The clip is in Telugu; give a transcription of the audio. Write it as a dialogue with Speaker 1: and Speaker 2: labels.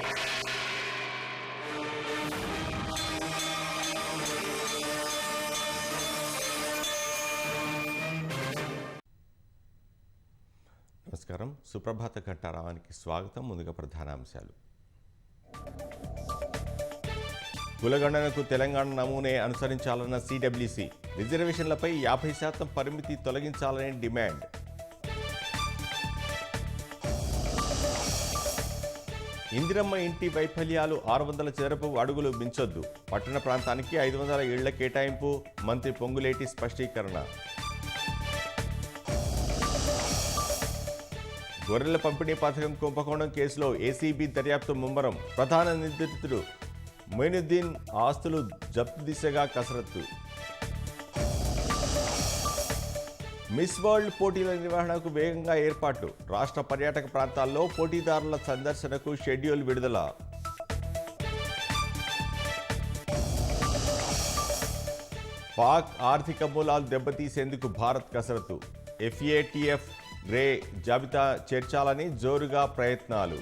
Speaker 1: నమస్కారం. సుప్రభాత ఘంటారావానికి స్వాగతం. ముందుగా ప్రధానాంశాలు. కులగణనకు తెలంగాణ నమూనే అనుసరించాలన్న సిడబ్ల్యూసి, రిజర్వేషన్లపై 50% పరిమితి తొలగించాలని డిమాండ్. ఇందిరమ్మ ఇంటి వైఫల్యాలు 600 చదరపు అడుగులు మించొద్దు, పట్టణ ప్రాంతానికి 500 ఇళ్ల కేటాయింపు, మంత్రి పొంగులేటి స్పష్టీకరణ. గొర్రెల పంపిణీ పథకం కుంభకోణం కేసులో ఏసీబీ దర్యాప్తు ముమ్మరం, ప్రధాన నిందితుడు మొయినుద్దీన్ ఆస్తులు జప్తు దిశగా కసరత్తు. మిస్ వరల్డ్ పోటీల నిర్వహణకు వేగంగా ఏర్పాట్లు, రాష్ట్ర పర్యాటక ప్రాంతాల్లో పోటీదారుల సందర్శనకు షెడ్యూల్ విడుదల. పాక్ ఆర్థిక మూలాలు దెబ్బతీసేందుకు భారత్ కసరత్తు, ఎఫ్ఏటిఎఫ్ గ్రే జాబితా చేర్చాలని జోరుగా ప్రయత్నాలు.